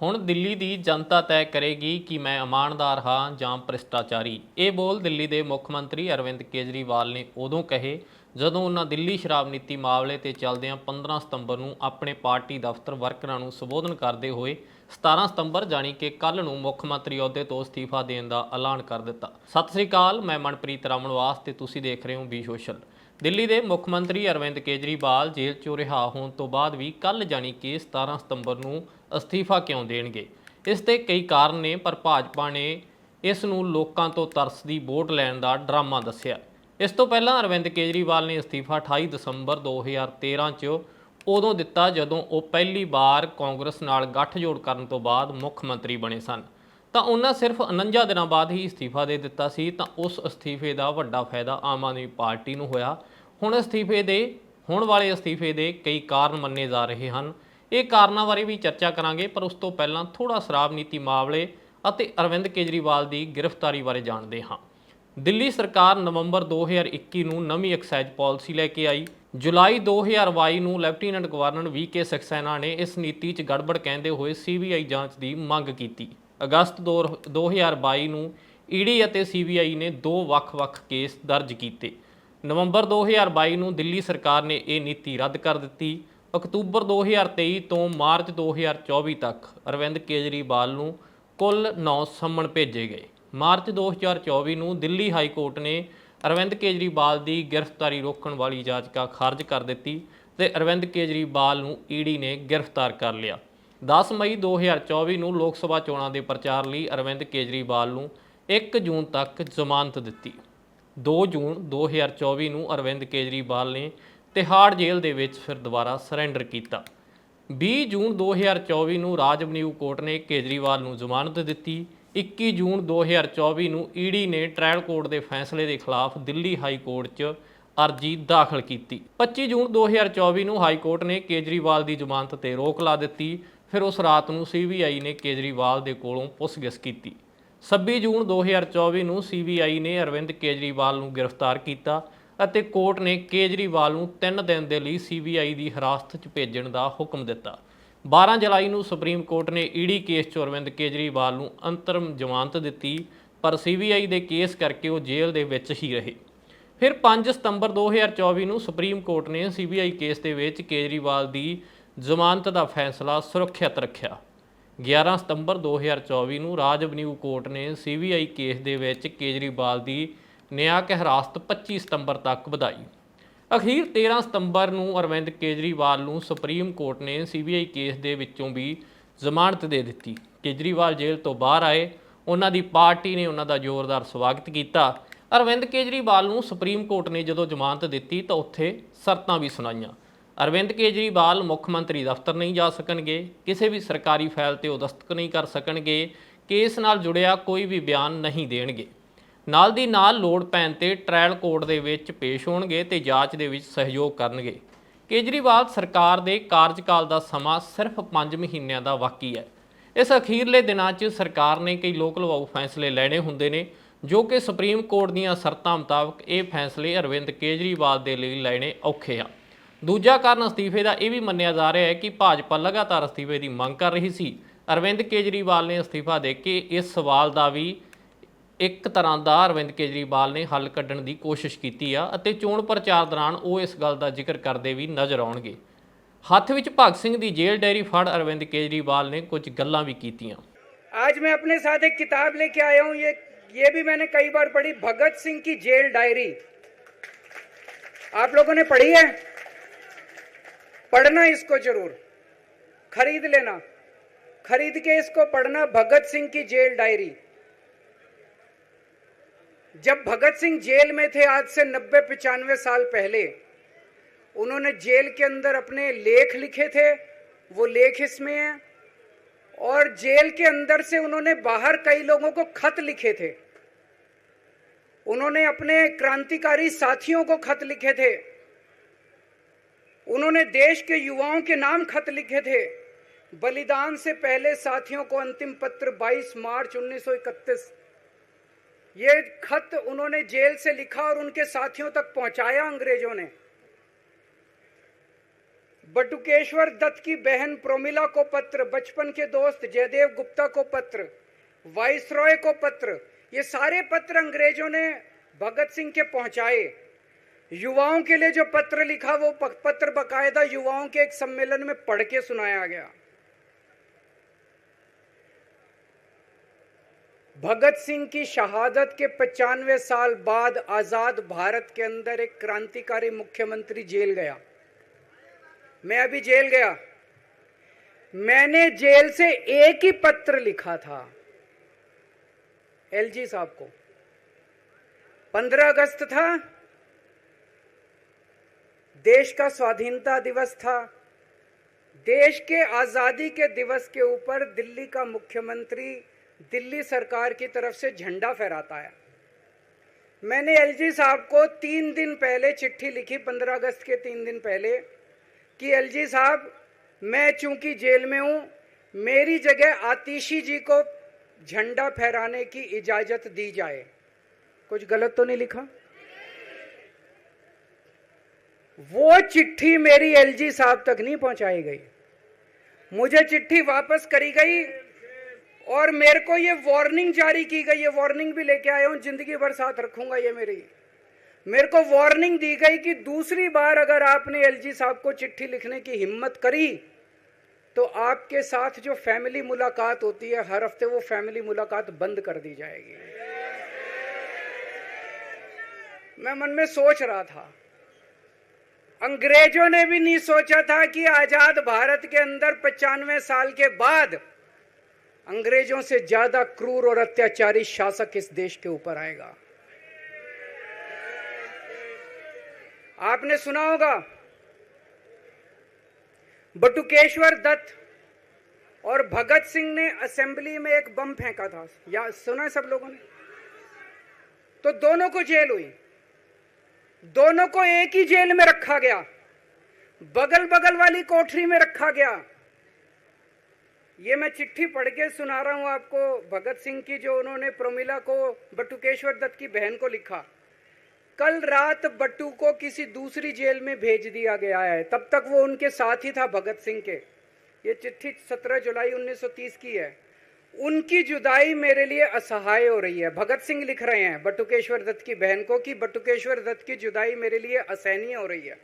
ਹੁਣ ਦਿੱਲੀ ਦੀ ਜਨਤਾ ਤੈਅ ਕਰੇਗੀ ਕਿ ਮੈਂ ਇਮਾਨਦਾਰ ਹਾਂ ਜਾਂ ਭ੍ਰਿਸ਼ਟਾਚਾਰੀ। ਇਹ ਬੋਲ ਦਿੱਲੀ ਦੇ ਮੁੱਖ ਮੰਤਰੀ ਅਰਵਿੰਦ ਕੇਜਰੀਵਾਲ ਨੇ ਉਦੋਂ ਕਹੇ ਜਦੋਂ ਉਹਨਾਂ ਦਿੱਲੀ ਸ਼ਰਾਬ ਨੀਤੀ ਮਾਮਲੇ ਤੇ ਚੱਲਦਿਆਂ 15 ਸਤੰਬਰ ਨੂੰ ਆਪਣੇ ਪਾਰਟੀ ਦਫ਼ਤਰ ਵਰਕਰਾਂ ਨੂੰ ਸੰਬੋਧਨ ਕਰਦੇ ਹੋਏ 17 ਸਤੰਬਰ ਜਾਣੀ ਕਿ ਕੱਲ ਨੂੰ ਮੁੱਖ ਮੰਤਰੀ ਅਹੁਦੇ ਤੋਂ ਅਸਤੀਫਾ ਦੇਣ ਦਾ ਐਲਾਨ ਕਰ ਦਿੱਤਾ। ਸਤਿ ਸ੍ਰੀ ਅਕਾਲ, ਮੈਂ ਮਨਪ੍ਰੀਤ ਰਾਮਨਵਾਸ ਤੇ ਤੁਸੀਂ ਦੇਖ ਰਹੇ ਹੋ ਬੀ ਸੋਸ਼ਲ। ਦਿੱਲੀ ਦੇ ਮੁੱਖ ਮੰਤਰੀ ਅਰਵਿੰਦ ਕੇਜਰੀਵਾਲ ਜੇਲ੍ਹ 'ਚੋਂ ਰਿਹਾ ਹੋਣ ਤੋਂ ਬਾਅਦ ਵੀ ਕੱਲ ਜਾਣੀ ਕਿ 17 ਸਤੰਬਰ ਨੂੰ ਅਸਤੀਫਾ ਕਿਉਂ ਦੇਣਗੇ। ਇਸ ਦੇ ਕਈ ਕਾਰਨ ਨੇ, ਪਰ ਭਾਜਪਾ ਨੇ ਇਸ ਨੂੰ ਲੋਕਾਂ ਤੋਂ ਤਰਸ ਦੀ ਵੋਟ ਲੈਣ ਦਾ ਡਰਾਮਾ ਦੱਸਿਆ। ਇਸ ਤੋਂ ਪਹਿਲਾਂ ਅਰਵਿੰਦ ਕੇਜਰੀਵਾਲ ਨੇ ਅਸਤੀਫਾ 28 ਦਸੰਬਰ 2013 'ਚ ਉਦੋਂ ਦਿੱਤਾ ਜਦੋਂ ਉਹ ਪਹਿਲੀ ਵਾਰ ਕਾਂਗਰਸ ਨਾਲ ਗੱਠਜੋੜ ਕਰਨ ਤੋਂ ਬਾਅਦ ਮੁੱਖ ਮੰਤਰੀ ਬਣੇ ਸਨ। ਤਾਂ ਉਹਨਾਂ ਸਿਰਫ 49 ਦਿਨਾਂ ਬਾਅਦ ਹੀ ਅਸਤੀਫਾ ਦੇ ਦਿੱਤਾ ਸੀ। ਤਾਂ ਉਸ ਅਸਤੀਫੇ ਦਾ ਵੱਡਾ ਫਾਇਦਾ ਆਮ ਆਦਮੀ ਪਾਰਟੀ ਨੂੰ ਹੋਇਆ। ਹੁਣ ਵਾਲੇ ਅਸਤੀਫੇ ਦੇ ਕਈ ਕਾਰਨ ਮੰਨੇ ਜਾ ਰਹੇ ਹਨ। ਇਹ ਕਾਰਨਾਂ ਬਾਰੇ ਵੀ ਚਰਚਾ ਕਰਾਂਗੇ, ਪਰ ਉਸ ਤੋਂ ਪਹਿਲਾਂ ਥੋੜਾ ਸ਼ਰਾਬ ਨੀਤੀ ਮਾਮਲੇ ਅਤੇ ਅਰਵਿੰਦ ਕੇਜਰੀਵਾਲ ਦੀ ਗ੍ਰਿਫਤਾਰੀ ਬਾਰੇ ਜਾਣਦੇ ਹਾਂ। ਦਿੱਲੀ ਸਰਕਾਰ ਨਵੰਬਰ 2021 ਨੂੰ ਨਵੀਂ ਐਕਸਾਈਜ਼ ਪਾਲਿਸੀ ਲੈ ਕੇ ਆਈ। ਜੁਲਾਈ 2022 ਨੂੰ ਲੈਫਟੀਨੈਂਟ ਗਵਰਨਰ VK ਸਕਸੈਨਾ ਨੇ ਇਸ ਨੀਤੀ 'ਚ ਗੜਬੜ ਕਹਿੰਦੇ ਹੋਏ CBI ਜਾਂਚ ਦੀ ਮੰਗ ਕੀਤੀ। ਅਗਸਤ 2022 ਨੂੰ ED ਅਤੇ CBI ਨੇ ਦੋ ਵੱਖ-ਵੱਖ ਕੇਸ ਦਰਜ ਕੀਤੇ। ਨਵੰਬਰ 2022 ਨੂੰ ਦਿੱਲੀ ਸਰਕਾਰ ਨੇ ਇਹ ਨੀਤੀ ਰੱਦ ਕਰ ਦਿੱਤੀ। ਅਕਤੂਬਰ 2023 ਤੋਂ ਮਾਰਚ 2024 ਤੱਕ ਅਰਵਿੰਦ ਕੇਜਰੀਵਾਲ ਨੂੰ ਕੁੱਲ 9 ਸੰਮਨ ਭੇਜੇ ਗਏ। ਮਾਰਚ 2024 ਨੂੰ ਦਿੱਲੀ ਹਾਈ ਕੋਰਟ ਨੇ ਅਰਵਿੰਦ ਕੇਜਰੀਵਾਲ ਦੀ ਗ੍ਰਿਫਤਾਰੀ ਰੋਕਣ ਵਾਲੀ ਯਾਚਕਾ ਖਾਰਜ ਕਰ ਦਿੱਤੀ ਤੇ ਅਰਵਿੰਦ ਕੇਜਰੀਵਾਲ ਨੂੰ ED ਨੇ ਗ੍ਰਿਫਤਾਰ ਕਰ ਲਿਆ। 10 ਮਈ 2024 ਨੂੰ ਲੋਕ ਸਭਾ ਚੋਣਾਂ ਦੇ ਪ੍ਰਚਾਰ ਲਈ ਅਰਵਿੰਦ ਕੇਜਰੀਵਾਲ ਨੂੰ 1 ਜੂਨ ਤੱਕ ਜ਼ਮਾਨਤ ਦਿੱਤੀ। 2 ਜੂਨ 2024 ਨੂੰ ਅਰਵਿੰਦ ਕੇਜਰੀਵਾਲ ਨੇ ਤਿਹਾੜ ਜੇਲ੍ਹ ਦੇ ਵਿੱਚ ਫਿਰ ਦੁਬਾਰਾ ਸਰੈਂਡਰ ਕੀਤਾ। 20 ਜੂਨ 2024 ਨੂੰ ਰਾਜ ਐਵਨਿਊ ਕੋਰਟ ਨੇ ਕੇਜਰੀਵਾਲ ਨੂੰ ਜ਼ਮਾਨਤ ਦਿੱਤੀ। 21 ਜੂਨ 2024 ਨੂੰ ED ਨੇ ਟ੍ਰਾਇਲ ਕੋਰਟ ਦੇ ਫੈਸਲੇ ਦੇ ਖਿਲਾਫ ਦਿੱਲੀ ਹਾਈ ਕੋਰਟ 'ਚ ਅਰਜੀ ਦਾਖਲ ਕੀਤੀ। 25 ਜੂਨ 2024 ਨੂੰ ਹਾਈ ਕੋਰਟ ਨੇ ਕੇਜਰੀਵਾਲ ਦੀ ਜ਼ਮਾਨਤ ਤੇ ਰੋਕ ਲਾ ਦਿੱਤੀ। ਫਿਰ ਉਸ ਰਾਤ ਨੂੰ CBI ਨੇ ਕੇਜਰੀਵਾਲ ਦੇ ਕੋਲੋਂ ਪੁੱਛਗਿੱਛ ਕੀਤੀ। 26 ਜੂਨ 2024 ਨੂੰ CBI ਨੇ ਅਰਵਿੰਦ ਕੇਜਰੀਵਾਲ ਨੂੰ ਗ੍ਰਿਫਤਾਰ ਕੀਤਾ ਅਤੇ ਕੋਰਟ ਨੇ ਕੇਜਰੀਵਾਲ ਨੂੰ 3 ਦਿਨ ਦੇ ਲਈ CBI ਦੀ ਹਿਰਾਸਤ 'ਚ ਭੇਜਣ ਦਾ ਹੁਕਮ ਦਿੱਤਾ। 12 ਜੁਲਾਈ ਨੂੰ ਸੁਪਰੀਮ ਕੋਰਟ ਨੇ ED ਕੇਸ 'ਚ ਅਰਵਿੰਦ ਕੇਜਰੀਵਾਲ ਨੂੰ ਅੰਤਰਿਮ ਜ਼ਮਾਨਤ ਦਿੱਤੀ, ਪਰ CBI ਦੇ ਕੇਸ ਕਰਕੇ ਉਹ ਜੇਲ੍ਹ ਦੇ ਵਿੱਚ ਹੀ ਰਹੇ। ਫਿਰ 5 ਸਤੰਬਰ 2024 ਨੂੰ ਸੁਪਰੀਮ ਕੋਰਟ ਨੇ CBI ਕੇਸ ਦੇ ਵਿੱਚ ਕੇਜਰੀਵਾਲ ਦੀ ਜ਼ਮਾਨਤ ਦਾ ਫੈਸਲਾ ਸੁਰੱਖਿਅਤ ਰੱਖਿਆ। 11 ਸਤੰਬਰ 2024 ਨੂੰ ਰਾਜ ਐਵਨਿਊ ਕੋਰਟ ਨੇ CBI ਕੇਸ ਦੇ ਵਿੱਚ ਕੇਜਰੀਵਾਲ ਦੀ ਨਿਆਂਕ ਹਿਰਾਸਤ 25 ਸਤੰਬਰ ਤੱਕ ਵਧਾਈ। ਅਖੀਰ 13 ਸਤੰਬਰ ਨੂੰ ਅਰਵਿੰਦ ਕੇਜਰੀਵਾਲ ਨੂੰ ਸੁਪਰੀਮ ਕੋਰਟ ਨੇ CBI ਕੇਸ ਦੇ ਵਿੱਚੋਂ ਵੀ ਜ਼ਮਾਨਤ ਦੇ ਦਿੱਤੀ। ਕੇਜਰੀਵਾਲ ਜੇਲ੍ਹ ਤੋਂ ਬਾਹਰ ਆਏ। ਉਹਨਾਂ ਦੀ ਪਾਰਟੀ ਨੇ ਉਹਨਾਂ ਦਾ ਜ਼ੋਰਦਾਰ ਸਵਾਗਤ ਕੀਤਾ। ਅਰਵਿੰਦ ਕੇਜਰੀਵਾਲ ਨੂੰ ਸੁਪਰੀਮ ਕੋਰਟ ਨੇ ਜਦੋਂ ਜ਼ਮਾਨਤ ਦਿੱਤੀ ਤਾਂ ਉੱਥੇ ਸ਼ਰਤਾਂ ਵੀ ਸੁਣਾਈਆਂ। ਅਰਵਿੰਦ ਕੇਜਰੀਵਾਲ ਮੁੱਖ ਮੰਤਰੀ ਦਫ਼ਤਰ ਨਹੀਂ ਜਾ ਸਕਣਗੇ, ਕਿਸੇ ਵੀ ਸਰਕਾਰੀ ਫਾਈਲ ਤੇ ਉਹ ਦਸਤਖਤ ਨਹੀਂ ਕਰ ਸਕਣਗੇ, ਕੇਸ ਨਾਲ ਜੁੜਿਆ ਕੋਈ ਵੀ ਬਿਆਨ ਨਹੀਂ ਦੇਣਗੇ। ਨਾਲ ਦੀ ਨਾਲ ਲੋੜ ਪੈਣ ਤੇ ਟ੍ਰਾਇਲ ਕੋਰਟ ਦੇ ਵਿੱਚ ਪੇਸ਼ ਹੋਣਗੇ ਤੇ ਜਾਂਚ ਦੇ ਵਿੱਚ ਸਹਿਯੋਗ ਕਰਨਗੇ। ਕੇਜਰੀਵਾਲ ਸਰਕਾਰ ਦੇ ਕਾਰਜਕਾਲ ਦਾ ਸਮਾਂ ਸਿਰਫ 5 ਮਹੀਨਿਆਂ ਦਾ ਬਾਕੀ ਹੈ। ਇਸ ਅਖੀਰਲੇ ਦਿਨਾਂ 'ਚ ਸਰਕਾਰ ਨੇ ਕਈ ਲੋਕ ਲਵਾਊ ਫੈਸਲੇ ਲੈਣੇ ਹੁੰਦੇ ਨੇ, ਜੋ ਕਿ ਸੁਪਰੀਮ ਕੋਰਟ ਦੀਆਂ ਸ਼ਰਤਾਂ ਮੁਤਾਬਕ ਇਹ ਫੈਸਲੇ ਅਰਵਿੰਦ ਕੇਜਰੀਵਾਲ ਦੇ ਲਈ ਲੈਣੇ ਔਖੇ ਆ। ਦੂਜਾ ਕਾਰਨ ਅਸਤੀਫੇ ਦਾ ਇਹ ਵੀ ਮੰਨਿਆ ਜਾ ਰਿਹਾ ਹੈ ਕਿ ਭਾਜਪਾ ਲਗਾਤਾਰ ਅਸਤੀਫੇ ਦੀ ਮੰਗ ਕਰ ਰਹੀ ਸੀ। ਅਰਵਿੰਦ ਕੇਜਰੀਵਾਲ ਨੇ ਅਸਤੀਫਾ ਦੇ ਕੇ ਇਸ ਸਵਾਲ ਦਾ ਵੀ ਇੱਕ ਤਰ੍ਹਾਂ ਦਾ ਅਰਵਿੰਦ ਕੇਜਰੀਵਾਲ ਨੇ ਹੱਲ ਕੱਢਣ ਦੀ ਕੋਸ਼ਿਸ਼ ਕੀਤੀ ਆ ਅਤੇ ਚੋਣ ਪ੍ਰਚਾਰ ਦੌਰਾਨ ਉਹ ਇਸ ਗੱਲ ਦਾ ਜ਼ਿਕਰ ਕਰਦੇ ਵੀ ਨਜ਼ਰ ਆਉਣਗੇ। ਹੱਥ ਵਿੱਚ ਭਗਤ ਸਿੰਘ ਦੀ ਜੇਲ੍ਹ ਡਾਇਰੀ ਫੜ ਅਰਵਿੰਦ ਕੇਜਰੀਵਾਲ ਨੇ ਕੁਝ ਗੱਲਾਂ ਵੀ ਕੀਤੀਆਂ। आज मैं अपने साथ एक किताब लेके आया हूं, ये भी मैंने कई बार पढ़ी, भगत सिंह की जेल डायरी। आप लोगों ने पढ़ी है? पढ़ना इसको जरूर, खरीद लेना, खरीद के इसको पढ़ना, भगत सिंह की जेल डायरी। जब भगत सिंह जेल में थे आज से 90-95 साल पहले, उन्होंने जेल के अंदर अपने लेख लिखे थे, वो लेख इसमें है। और जेल के अंदर से उन्होंने बाहर कई लोगों को खत लिखे थे। उन्होंने अपने क्रांतिकारी साथियों को खत लिखे थे। उन्होंने देश के युवाओं के नाम खत लिखे थे। बलिदान से पहले साथियों को अंतिम पत्र 22 मार्च 1931। ये खत उन्होंने जेल से लिखा और उनके साथियों तक पहुंचाया अंग्रेजों ने। बटुकेश्वर दत्त की बहन प्रोमिला को पत्र, बचपन के दोस्त जयदेव गुप्ता को पत्र, वाइसरॉय को पत्र, ये सारे पत्र अंग्रेजों ने भगत सिंह के पहुंचाए। युवाओं के लिए जो पत्र लिखा वो पत्र बकायदा युवाओं के एक सम्मेलन में पढ़ के सुनाया गया। भगत सिंह की शहादत के 95 साल बाद आजाद भारत के अंदर एक क्रांतिकारी मुख्यमंत्री जेल गया। मैं अभी जेल गया, मैंने जेल से एक ही पत्र लिखा था एलजी साहब को। 15 अगस्त था, देश का स्वाधीनता दिवस था। देश के आजादी के दिवस के ऊपर दिल्ली का मुख्यमंत्री दिल्ली सरकार की तरफ से झंडा फहराता है। मैंने एलजी साहब को 3 दिन पहले चिट्ठी लिखी, 15 अगस्त के 3 दिन पहले, कि एलजी साहब, मैं चूंकि जेल में हूं, मेरी जगह आतिशी जी को झंडा फहराने की इजाजत दी जाए। कुछ गलत तो नहीं लिखा? वो चिट्ठी मेरी एलजी साहब तक नहीं पहुंचाई गई, मुझे चिट्ठी वापस करी गई और मेरे को ये वार्निंग जारी की गई। ये वार्निंग भी लेके आया हूं, जिंदगी भर साथ रखूंगा ये मेरे को वार्निंग दी गई कि दूसरी बार अगर आपने एलजी साहब को चिट्ठी लिखने की हिम्मत करी तो आपके साथ जो फैमिली मुलाकात होती है हर हफ्ते, वो फैमिली मुलाकात बंद कर दी जाएगी। मैं मन में सोच रहा था, अंग्रेजों ने भी नहीं सोचा था कि आजाद भारत के अंदर 95 साल के बाद अंग्रेजों से ज्यादा क्रूर और अत्याचारी शासक इस देश के ऊपर आएगा। आपने सुना होगा बटुकेश्वर दत्त और भगत सिंह ने असेंबली में एक बम फेंका था, या सुना है सब लोगों ने? तो दोनों को जेल हुई, दोनों को एक ही जेल में रखा गया, बगल बगल वाली कोठरी में रखा गया। ये मैं चिट्ठी पढ़ के सुना रहा हूं आपको भगत सिंह की, जो उन्होंने प्रोमिला को, बटुकेश्वर दत्त की बहन को लिखा। कल रात बट्टू को किसी दूसरी जेल में भेज दिया गया है, तब तक वो उनके साथ ही था भगत सिंह के। ये चिट्ठी 17 जुलाई 1930 की है। उनकी जुदाई मेरे लिए असहाय हो रही है। भगत सिंह लिख रहे हैं बटुकेश्वर दत्त की बहन को कि बटुकेश्वर दत्त की जुदाई मेरे लिए असहनीय हो रही है।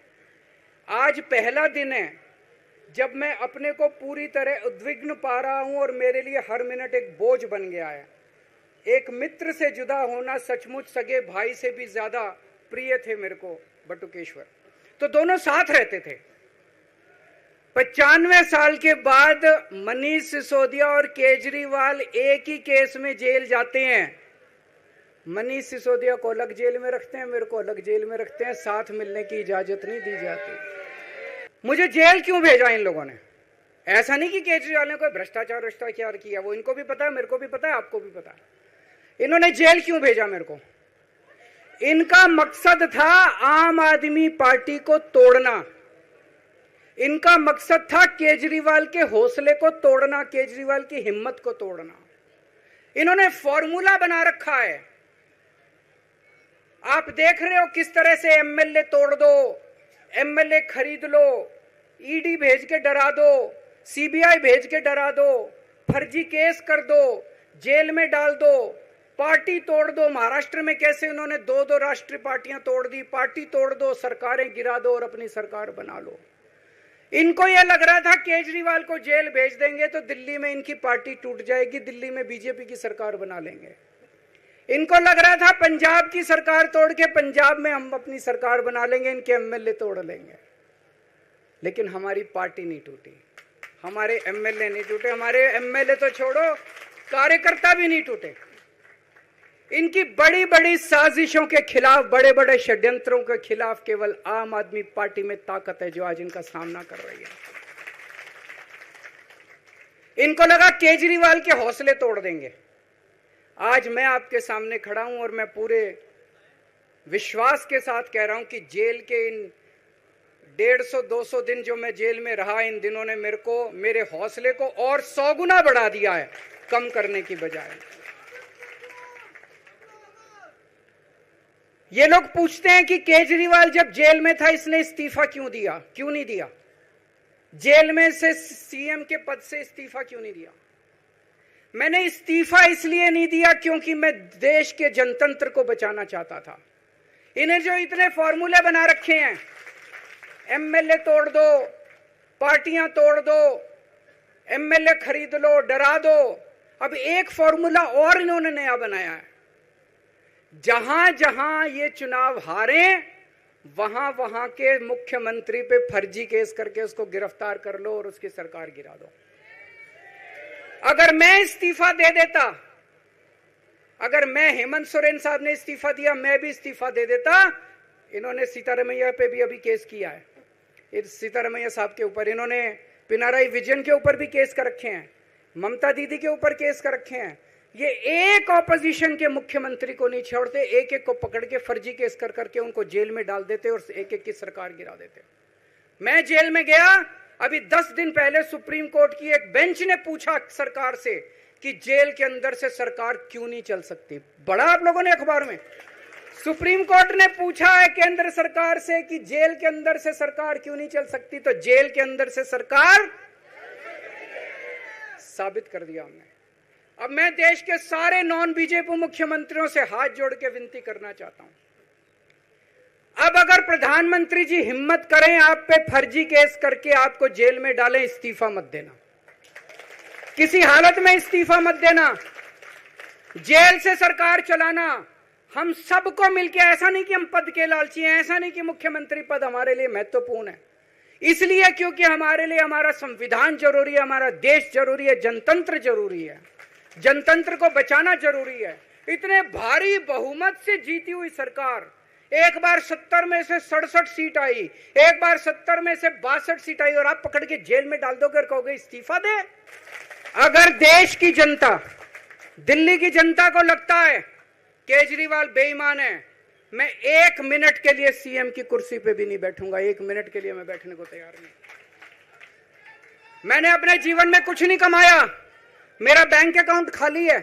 आज पहला दिन है जब मैं अपने को पूरी तरह उद्विग्न पा रहा हूं और मेरे लिए हर मिनट एक बोझ बन गया है। एक मित्र से जुदा होना सचमुच सगे भाई से भी ज्यादा प्रिय थे मेरे को बटुकेश्वर। तो दोनों साथ रहते थे। 95 साल के बाद मनीष सिसोदिया और केजरीवाल एक ही केस में जेल जाते हैं। मनीष सिसोदिया को अलग जेल में रखते हैं, मेरे को अलग जेल में रखते हैं, साथ मिलने की इजाजत नहीं दी जाती। मुझे जेल क्यों भेजा इन लोगों ने? ऐसा नहीं कि केजरीवाल ने कोई भ्रष्टाचार किया, वो इनको भी पता है, मेरे को भी पता है, आपको भी पता है। इन्होंने जेल क्यों भेजा मेरे को? इनका मकसद था आम आदमी पार्टी को तोड़ना। इनका मकसद था केजरीवाल के हौसले को तोड़ना, केजरीवाल की हिम्मत को तोड़ना। इन्होंने फॉर्मूला बना रखा है। आप देख रहे हो किस तरह से एमएलए तोड़ दो, एमएलए खरीद लो, ईडी भेज के डरा दो, सीबीआई भेज के डरा दो, फर्जी केस कर दो, जेल में डाल दो, पार्टी तोड़ दो। महाराष्ट्र में कैसे उन्होंने 2-2 राष्ट्रीय पार्टियां तोड़ दी। पार्टी तोड़ दो, सरकारें गिरा दो और अपनी सरकार बना लो। इनको यह लग रहा था केजरीवाल को जेल भेज देंगे तो दिल्ली में इनकी पार्टी टूट जाएगी, दिल्ली में बीजेपी की सरकार बना लेंगे। इनको लग रहा था पंजाब की सरकार तोड़ के पंजाब में हम अपनी सरकार बना लेंगे, इनके एमएलए तोड़ लेंगे। लेकिन हमारी पार्टी नहीं टूटी, हमारे एमएलए नहीं टूटे, हमारे एमएलए तो छोड़ो, कार्यकर्ता भी नहीं टूटे। इनकी बड़ी बड़ी साजिशों के खिलाफ, बड़े बड़े षड्यंत्रों के खिलाफ केवल आम आदमी पार्टी में ताकत है जो आज इनका सामना कर रही है। इनको लगा केजरीवाल के हौसले तोड़ देंगे। आज मैं आपके सामने खड़ा हूं और मैं पूरे विश्वास के साथ कह रहा हूं कि जेल के इन 150-200 दिन जो मैं जेल में रहा, इन दिनों ने मेरे हौसले को और 100 गुना बढ़ा दिया है, कम करने की बजाय। ये लोग पूछते हैं कि केजरीवाल जब जेल में था इसने इस्तीफा क्यों दिया, क्यों नहीं दिया? जेल में से सीएम के पद से इस्तीफा क्यों नहीं दिया? मैंने इस्तीफा इसलिए नहीं दिया क्योंकि मैं देश के जनतंत्र को बचाना चाहता था। इन्हें जो इतने फॉर्मूले बना रखे हैं, एमएलए तोड़ दो, पार्टियां तोड़ दो, एमएलए खरीद लो, डरा दो, अब एक फॉर्मूला और इन्होंने नया बनाया है। जहां जहां ये चुनाव हारे वहां वहां के मुख्यमंत्री पे फर्जी केस करके उसको गिरफ्तार कर लो और उसकी सरकार गिरा दो। अगर मैं इस्तीफा दे देता, अगर मैं, हेमंत सोरेन साहब ने इस्तीफा दिया, मैं भी इस्तीफा दे देता, इन्होंने सीतारमैया पे भी अभी केस किया है, सीतारमैया साहब के ऊपर, इन्होंने पिनाराई विजयन के ऊपर भी केस कर रखे हैं, ममता दीदी के ऊपर केस कर रखे हैं। ये एक ऑपोजिशन के मुख्यमंत्री को नहीं छोड़ते, एक एक को पकड़ के फर्जी केस कर करके उनको जेल में डाल देते और एक एक की सरकार गिरा देते। मैं जेल में गया, अभी 10 दिन पहले सुप्रीम कोर्ट की एक बेंच ने पूछा सरकार से कि जेल के अंदर से सरकार क्यों नहीं चल सकती। बड़ा आप लोगों ने अखबार में, सुप्रीम कोर्ट ने पूछा है केंद्र सरकार से कि जेल के अंदर से सरकार क्यों नहीं चल सकती, तो जेल के अंदर से सरकार साबित कर दिया हमने। अब मैं देश के सारे नॉन बीजेपी मुख्यमंत्रियों से हाथ जोड़ के विनती करना चाहता हूं, अब अगर प्रधानमंत्री जी हिम्मत करें आप पे फर्जी केस करके आपको जेल में डालें, इस्तीफा मत देना, किसी हालत में इस्तीफा मत देना। जेल से सरकार चलाना हम सबको मिलकर, ऐसा नहीं कि हम पद के लालची हैं, ऐसा नहीं कि मुख्यमंत्री पद हमारे लिए महत्वपूर्ण है, इसलिए क्योंकि हमारे लिए हमारा संविधान जरूरी है, हमारा देश जरूरी है, जनतंत्र जरूरी है, जनतंत्र को बचाना जरूरी है। इतने भारी बहुमत से जीती हुई सरकार, एक बार 70 में से 67 सीट आई, एक बार 70 में से 62 सीट आई, और आप पकड़ के जेल में डाल दोगे और कहोगे इस्तीफा दे। अगर देश की जनता, दिल्ली की जनता को लगता है केजरीवाल बेईमान है, मैं 1 मिनट के लिए सीएम की कुर्सी पे भी नहीं बैठूंगा, 1 मिनट के लिए मैं बैठने को तैयार नहीं। मैंने अपने जीवन में कुछ नहीं कमाया, मेरा बैंक अकाउंट खाली है,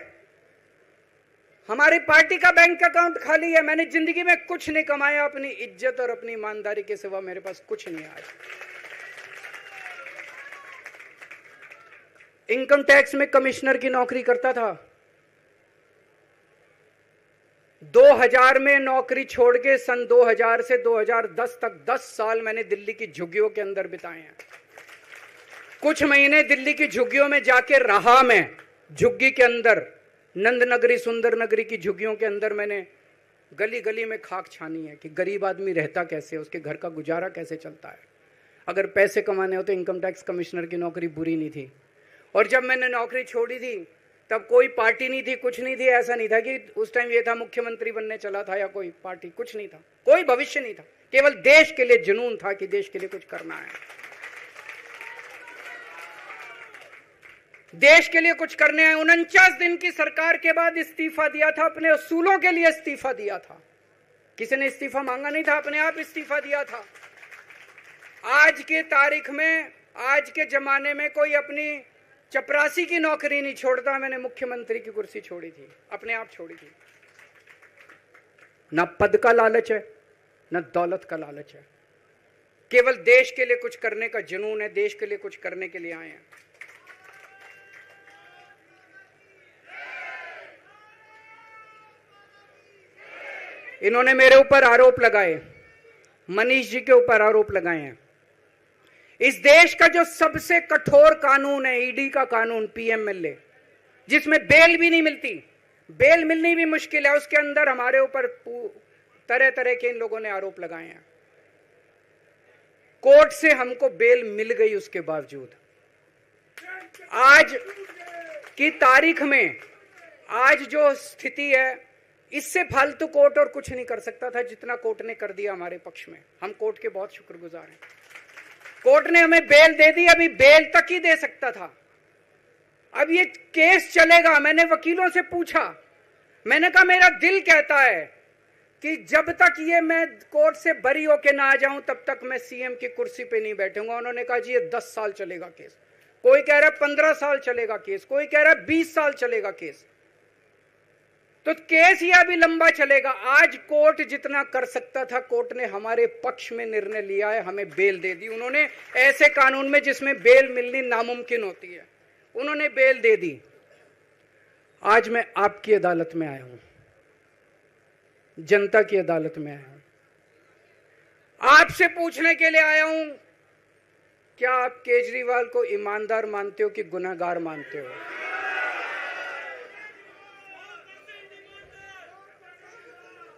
हमारी पार्टी का बैंक अकाउंट खाली है, मैंने जिंदगी में कुछ नहीं कमाया, अपनी इज्जत और अपनी ईमानदारी के सिवा मेरे पास कुछ नहीं आया। इनकम टैक्स में कमिश्नर की नौकरी करता था, 2000 में नौकरी छोड़ के सन 2000 से 2010 तक 10 साल मैंने दिल्ली की झुग्गियों के अंदर बिताए हैं। कुछ महीने दिल्ली की झुग्गियों में जाके रहा मैं, झुग्गी के अंदर, नंद नगरी, सुंदर नगरी की झुग्गियों के अंदर मैंने गली गली में खाक छानी है कि गरीब आदमी रहता कैसे, उसके घर का गुजारा कैसे चलता है। अगर पैसे कमाने हो तो इनकम टैक्स कमिश्नर की नौकरी बुरी नहीं थी। और जब मैंने नौकरी छोड़ी थी तब कोई पार्टी नहीं थी, कुछ नहीं थी, ऐसा नहीं था कि उस टाइम ये था मुख्यमंत्री बनने चला था या कोई पार्टी, कुछ नहीं था, कोई भविष्य नहीं था, केवल देश के लिए जुनून था कि देश के लिए कुछ करना है, देश के लिए कुछ करने हैं। 49 दिन की सरकार के बाद इस्तीफा दिया था, अपने असूलों के लिए इस्तीफा दिया था, किसी ने इस्तीफा मांगा नहीं था, अपने आप इस्तीफा दिया था। आज के तारीख में, आज के जमाने में कोई अपनी चपरासी की नौकरी नहीं छोड़ता। मैंने मुख्यमंत्री की कुर्सी छोड़ी थी, अपने आप छोड़ी थी। ना पद का लालच है, ना दौलत का लालच है, केवल देश के लिए कुछ करने का जुनून है, देश के लिए कुछ करने के लिए आए हैं। इन्होंने मेरे ऊपर आरोप लगाए, मनीष जी के ऊपर आरोप लगाए हैं। इस देश का जो सबसे कठोर कानून है, ईडी का कानून, पीएमएलए, जिसमें बेल भी नहीं मिलती, बेल मिलनी भी मुश्किल है, उसके अंदर हमारे ऊपर तरह तरह के इन लोगों ने आरोप लगाए हैं। कोर्ट से हमको बेल मिल गई, उसके बावजूद आज की तारीख में, आज जो स्थिति है, इससे फालतू कोर्ट और कुछ नहीं कर सकता था जितना कोर्ट ने कर दिया हमारे पक्ष में। हम कोर्ट के बहुत शुक्रगुजार हैं। कोर्ट ने हमें बेल दे दी, अभी बेल तक ही दे सकता था। अब ये केस चलेगा। मैंने वकीलों से पूछा, मैंने कहा मेरा दिल कहता है कि जब तक ये मैं कोर्ट से बरी होके ना आ जाऊं तब तक मैं सीएम की कुर्सी पे नहीं बैठूंगा। उन्होंने कहा जी ये 10 साल चलेगा केस, कोई कह रहा है 15 साल चलेगा केस, कोई कह रहा है 20 साल चलेगा केस। तो केस यह भी लंबा चलेगा। आज कोर्ट जितना कर सकता था, कोर्ट ने हमारे पक्ष में निर्णय लिया है, हमें बेल दे दी उन्होंने। ऐसे कानून में जिसमें बेल मिलनी नामुमकिन होती है, उन्होंने बेल दे दी। आज मैं आपकी अदालत में आया हूं, जनता की अदालत में आया हूं, आपसे पूछने के लिए आया हूं, क्या आप केजरीवाल को ईमानदार मानते हो कि गुनहगार मानते हो?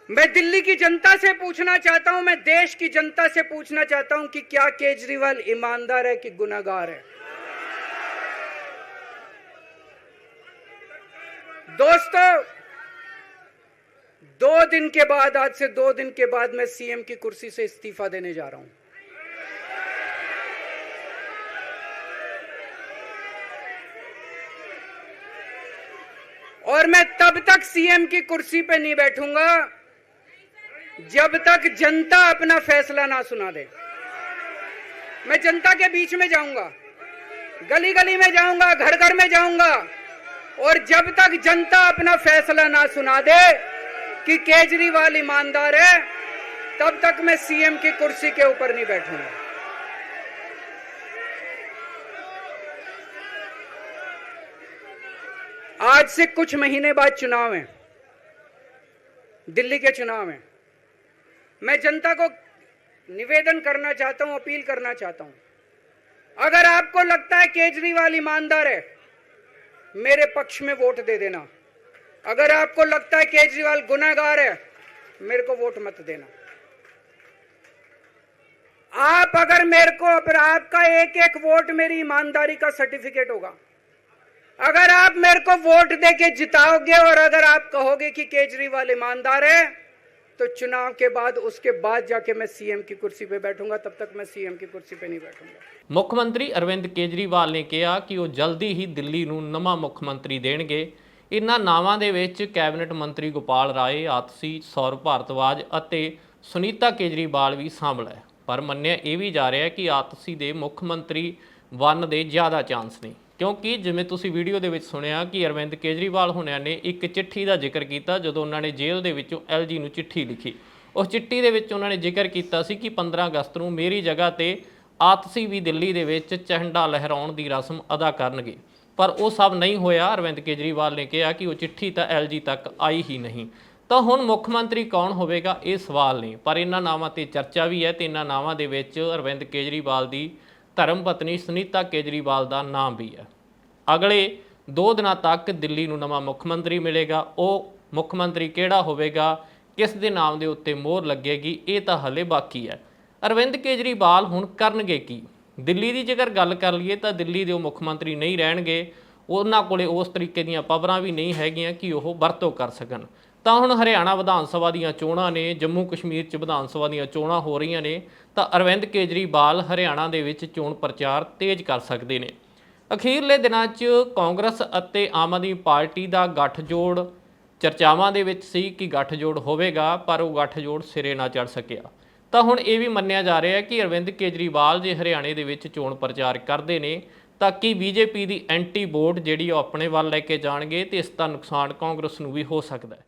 मैं दिल्ली की जनता से पूछना चाहता हूं, मैं देश की जनता से पूछना चाहता हूं कि क्या केजरीवाल ईमानदार है कि गुनहगार है? दोस्तों, 2 दिन के बाद, आज से 2 दिन के बाद मैं सीएम की कुर्सी से इस्तीफा देने जा रहा हूं। और मैं तब तक सीएम की कुर्सी पे नहीं बैठूंगा जब तक जनता अपना फैसला ना सुना दे। मैं जनता के बीच में जाऊंगा, गली गली में जाऊंगा, घर घर में जाऊंगा, और जब तक जनता अपना फैसला ना सुना दे कि केजरीवाल ईमानदार है, तब तक मैं सीएम की कुर्सी के ऊपर नहीं बैठूंगा। आज से कुछ महीने बाद चुनाव है, दिल्ली के चुनाव है। मैं जनता को निवेदन करना चाहता हूं, अपील करना चाहता हूं, अगर आपको लगता है केजरीवाल ईमानदार है, मेरे पक्ष में वोट दे देना। अगर आपको लगता है केजरीवाल गुनहगार है, मेरे को वोट मत देना। आप अगर मेरे को, आपका एक एक वोट मेरी ईमानदारी का सर्टिफिकेट होगा। अगर आप मेरे को वोट देके जिताओगे और अगर आप कहोगे कि केजरीवाल ईमानदार है, तो चुनाव के बाद, उसके बाद जाके मैं सीएम की कुर्सी पे बैठूंगा। तब तक मैं सीएम की कुर्सी पे नहीं बैठूंगा। ਮੁੱਖ ਮੰਤਰੀ ਅਰਵਿੰਦ ਕੇਜਰੀਵਾਲ ਨੇ ਕਿਹਾ ਕਿ ਉਹ ਜਲਦੀ ਹੀ ਦਿੱਲੀ ਨੂੰ ਨਵਾਂ ਮੁੱਖ ਮੰਤਰੀ ਦੇਣਗੇ। ਇਨ੍ਹਾਂ ਨਾਵਾਂ ਦੇ ਵਿੱਚ ਕੈਬਨਿਟ ਮੰਤਰੀ ਗੋਪਾਲ ਰਾਏ, ਆਤਸੀ, ਸੌਰਵ ਭਾਰਤਵਾਜ ਅਤੇ ਸੁਨੀਤਾ ਕੇਜਰੀਵਾਲ ਵੀ ਸ਼ਾਮਲ ਹੈ। ਪਰ ਮੰਨਿਆ ਇਹ ਵੀ ਜਾ ਰਿਹਾ ਹੈ ਕਿ ਆਤਸੀ ਦੇ ਮੁੱਖ ਮੰਤਰੀ ਬਣਨ ਦੇ ਜ਼ਿਆਦਾ ਚਾਂਸ ਨੇ, ਕਿਉਂਕਿ ਜਿਵੇਂ ਤੁਸੀਂ ਵੀਡੀਓ ਦੇ ਵਿੱਚ ਸੁਣਿਆ ਕਿ ਅਰਵਿੰਦ ਕੇਜਰੀਵਾਲ ਹੁਣਿਆਂ ਨੇ ਇੱਕ ਚਿੱਠੀ ਦਾ ਜ਼ਿਕਰ ਕੀਤਾ ਜਦੋਂ ਉਹਨਾਂ ਨੇ ਜੇਲ੍ਹ ਦੇ ਵਿੱਚੋਂ ਐਲਜੀ ਨੂੰ ਚਿੱਠੀ ਲਿਖੀ। ਉਸ ਚਿੱਠੀ ਦੇ ਵਿੱਚ ਉਹਨਾਂ ਨੇ ਜ਼ਿਕਰ ਕੀਤਾ ਸੀ ਕਿ 15 ਅਗਸਤ ਨੂੰ ਮੇਰੀ ਜਗ੍ਹਾ ਤੇ ਆਤਸੀ ਵੀ ਦਿੱਲੀ ਦੇ ਵਿੱਚ ਝੰਡਾ ਲਹਿਰਾਉਣ ਦੀ ਰਸਮ ਅਦਾ ਕਰਨਗੇ, ਪਰ ਉਹ ਸਭ ਨਹੀਂ ਹੋਇਆ। ਅਰਵਿੰਦ ਕੇਜਰੀਵਾਲ ਨੇ ਕਿਹਾ ਕਿ ਉਹ ਚਿੱਠੀ ਤਾਂ ਐਲਜੀ ਤੱਕ ਆਈ ਹੀ ਨਹੀਂ। ਤਾਂ ਹੁਣ ਮੁੱਖ ਮੰਤਰੀ ਕੌਣ ਹੋਵੇਗਾ, ਇਹ ਸਵਾਲ ਨੇ। ਪਰ ਇਹਨਾਂ ਨਾਵਾਂ ਤੇ ਚਰਚਾ ਵੀ ਹੈ ਤੇ ਇਹਨਾਂ ਨਾਵਾਂ ਦੇ ਵਿੱਚ ਅਰਵਿੰਦ ਕੇਜਰੀਵਾਲ ਦੀ ਧਰਮ ਪਤਨੀ ਸੁਨੀਤਾ ਕੇਜਰੀਵਾਲ ਦਾ ਨਾਮ ਵੀ ਹੈ। ਅਗਲੇ 2 ਦਿਨਾਂ ਤੱਕ ਦਿੱਲੀ ਨੂੰ ਨਵਾਂ ਮੁੱਖ ਮੰਤਰੀ ਮਿਲੇਗਾ। ਉਹ ਮੁੱਖ ਮੰਤਰੀ ਕਿਹੜਾ ਹੋਵੇਗਾ, ਕਿਸ ਦੇ ਨਾਮ ਦੇ ਉੱਤੇ ਮੋਹਰ ਲੱਗੇਗੀ, ਇਹ ਤਾਂ ਹਲੇ ਬਾਕੀ ਹੈ। ਅਰਵਿੰਦ ਕੇਜਰੀਵਾਲ ਹੁਣ ਕਰਨਗੇ ਕੀ? ਦਿੱਲੀ ਦੀ ਜੇਕਰ ਗੱਲ ਕਰ ਲਈਏ ਤਾਂ ਦਿੱਲੀ ਦੇ ਉਹ ਮੁੱਖ ਮੰਤਰੀ ਨਹੀਂ ਰਹਿਣਗੇ। ਉਹਨਾਂ ਕੋਲੇ ਉਸ ਤਰੀਕੇ ਦੀਆਂ ਪਾਵਰਾਂ ਵੀ ਨਹੀਂ ਹੈਗੀਆਂ ਕਿ ਉਹ ਵਰਤੋਂ ਕਰ ਸਕਣ। ਤਾਂ ਹੁਣ ਹਰਿਆਣਾ ਵਿਧਾਨ ਸਭਾ ਦੀਆਂ ਚੋਣਾਂ ਨੇ, ਜੰਮੂ ਕਸ਼ਮੀਰ 'ਚ ਵਿਧਾਨ ਸਭਾ ਦੀਆਂ ਚੋਣਾਂ ਹੋ ਰਹੀਆਂ ਨੇ, ਤਾਂ ਅਰਵਿੰਦ ਕੇਜਰੀਵਾਲ ਹਰਿਆਣਾ ਦੇ ਵਿੱਚ ਚੋਣ ਪ੍ਰਚਾਰ ਤੇਜ਼ ਕਰ ਸਕਦੇ ਨੇ। ਅਖੀਰਲੇ ਦਿਨਾਂ 'ਚ ਕਾਂਗਰਸ ਅਤੇ ਆਮ ਆਦਮੀ ਪਾਰਟੀ ਦਾ ਗੱਠਜੋੜ ਚਰਚਾਵਾਂ ਦੇ ਵਿੱਚ ਸੀ ਕਿ ਗੱਠਜੋੜ ਹੋਵੇਗਾ, ਪਰ ਉਹ ਗੱਠਜੋੜ ਸਿਰੇ ਨਾ ਚੜ੍ਹ ਸਕਿਆ। ਤਾਂ ਹੁਣ ਇਹ ਵੀ ਮੰਨਿਆ ਜਾ ਰਿਹਾ ਹੈ ਕਿ ਅਰਵਿੰਦ ਕੇਜਰੀਵਾਲ ਜੇ ਹਰਿਆਣੇ ਦੇ ਵਿੱਚ ਚੋਣ ਪ੍ਰਚਾਰ ਕਰਦੇ ਨੇ ਤਾਂ ਕਿ ਬੀਜੇਪੀ ਦੀ ਐਂਟੀ ਵੋਟ ਜਿਹੜੀ ਉਹ ਆਪਣੇ ਵੱਲ ਲੈ ਕੇ ਜਾਣਗੇ ਤੇ ਇਸ ਦਾ ਨੁਕਸਾਨ ਕਾਂਗਰਸ ਨੂੰ ਵੀ ਹੋ ਸਕਦਾ ਹੈ।